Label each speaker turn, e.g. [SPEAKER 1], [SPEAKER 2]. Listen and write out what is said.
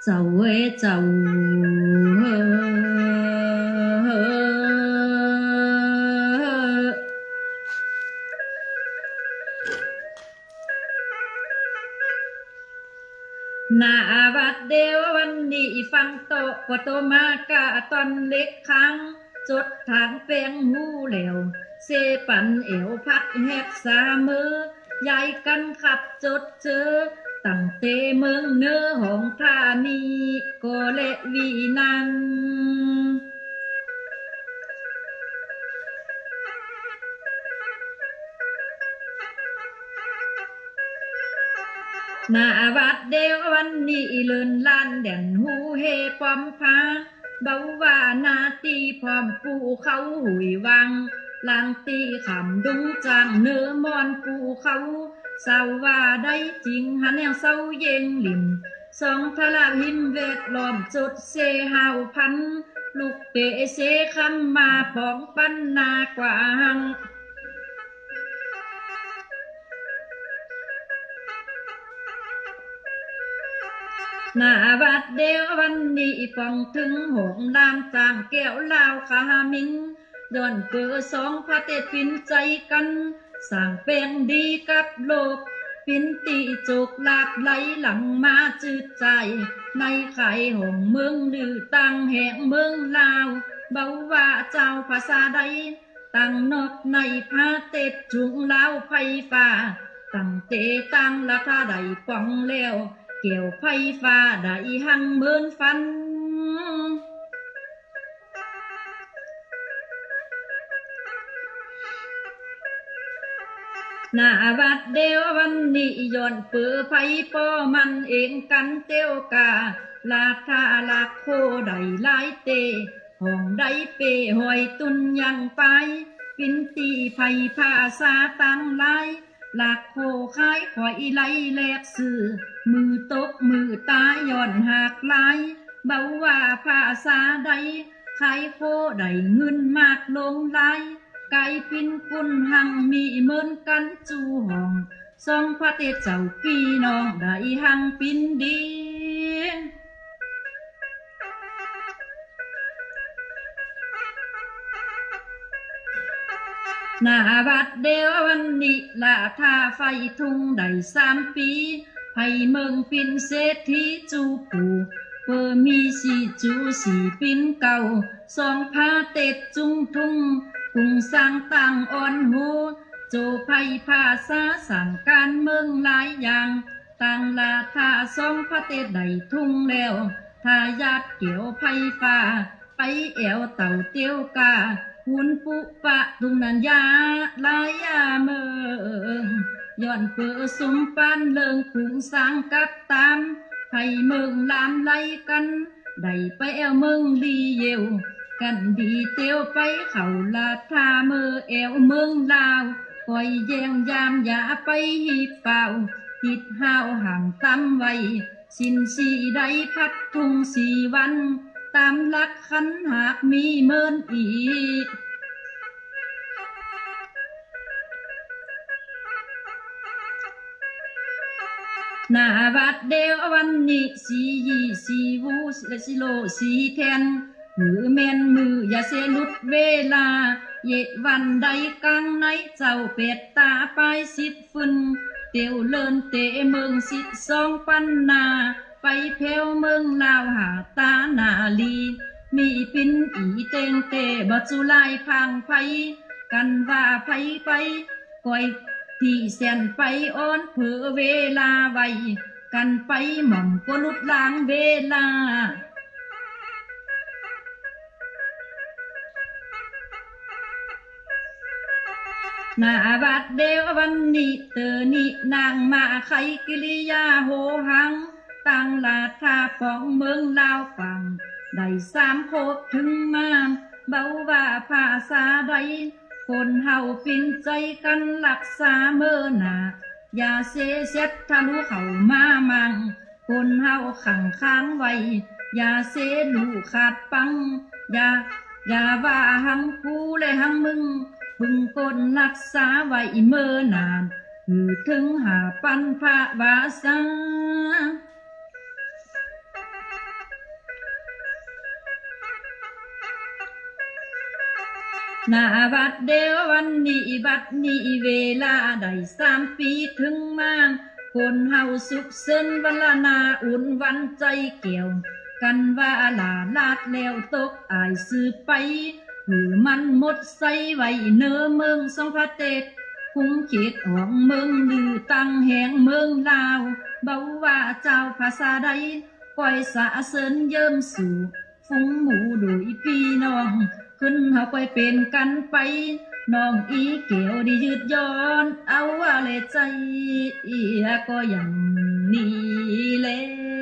[SPEAKER 1] เจ้าเอ้เจ้านาบัดเดียววันนี้ฟังโตกว่าโตมากะตอนเล็กครั้งจดทางแปลงหูแล้วเสปันเอวพัดแหบสามือยายกันขับจดเจอตั้งเตเมืองเนื้อของท่านีก็เลวีนันนาบัดเดียววันนี้เลินล้านแด่นหูเฮปอมพาเบาว่านาตีพร้อมปูเขาหุยวังลางตีขำดุงจางเนื้อมอนปูเขาสาวว่าได้จริงหันแนวเศร้าเย็งลิมสองทลาหิมเวทล้อมจดเซหาวพันลูกเตะเซคำมาปองปันนากว่าหังนาบัดเดียววันนี้ฟองถึงหงลามจางแก้วลาวขามิงย้อนเกิดสองพระเตปินใจกันสร้างเป็นดีกับโลกปินตีจุกลาบไหลหลังมาจืดใจในไข่หงเมืองดื้อตั้งแห่งเมืองลาวเบาว่าเจ้าภาษาใดตั้งนกในพระเตจุงลาวไฟฟ้าตั้งเตตั้งละท่าใดป้องแล้วเกี่ยวไฟฟ้าได้หังเมินฟันนาบัดเดียววันนี้ย้อนเปือไฟป้อมันเองกันเตียวกาลาทาลาโคได้หลายเตห้องได้เปหอยตุนยังไปปินตีไฟภาษาตั้งหลายลากโคคายข่อยไหลแลกสื่อมือตกมือตาย่อนหักไหลเบาว่าภาษาใดใครโคได้เงินมากลงไหลไก่ปินกุนหังมีเหมือนกันจูห้องสองพระเตเจ้าพี่น้องได้หังปินดีนาบัดเดียววันนี้ละท่าไฟทุ่งได้3 ปีไผเมืองปินเศรษฐีจูปูเปอมีสีจูสีปินเก่าสองพาเต็ดจุงทุ่งกุ้งสร้างต่างอ่อนหูโจไผภาษาสั่งการเมืองหลายอย่างต่างลาท่าสองพระเต็ดได้ทุ่งแล้วทายาทเกี่ยวไผฟ้าไปแอวเต่าเตียวกาหุ่นปุปะตุงนันยาลายาเมืองย้อนเปือสมปานเลิงคุงสร้างกับตามไผเมืองลามไล่กันได้ไปแอวเมืองลีเยวกันดีเตียวไปเขาลาทาเมือแอวเมืองลาวคอยแยงยามอย่าไปหีบเป่าติดห้าวห่างตำไว้สินสีได้พัดทุ่ง4 วันตามหลักขันหากมีเมินอีกนาบัดเดียววันนี้สีวูสีโลสีแทนมือแม่นมืออย่าเสลุดเวลาเยวันใดกลางในเจ้าเป็ดตาไป10 ฟึนเตียวเลินเตะเมือง12 ปันนาไปเพวเมืองลาวหาตานาลีมีปินอีเตงเตบัจุลายพังไฟกันว่าไฟไปก่อยที่แสนไปอ้อนเผื่อเวลาไว้กันไปหม่อมก็ลุดล้างเวลานาบัดเดียววันนี้เตอนี่นางมาไขกิริยาโหหังตั้งลาทาปองเมืองลาวฟังได้3 โคกถึงมาเบาว่าภาษาใดคนเฮาปินใจกันรักษาเมื่อหนาอย่าเสเส็ดทะลุเข้ามามังคนเฮาขังค้างไว้อย่าเสลูขาดปังอย่าว่าหังกูและหังมึงพึงคนรักษาไว้เมื่อนานคือถึงหาปันพระวาสา หน้าบัดเดียววันนี้บัดนี้เวลาได้3 ปีถึงมาคนเฮาสุขเส้นวันละนาอุ่นวันใจเกี่ยวกันว่าลาลาดแล้วตกอายซื้อไปหรือมันหมดใส่ไว้เนื้อเมืองสองพระเตศคุ้งเขตของเมืองลือตั้งแห่งเมืองลาวเบาว่าเจ้าภาษาใดก้อยสะเสริญเยิ่มสู่ฟุ้งหมู่ดุยพี่น้องขึ้นเฮาไปเป็นกันไปน้องอีเกี่ยวดียืดย้อนเอาว่าเลยใจก็อย่างนี้แหละ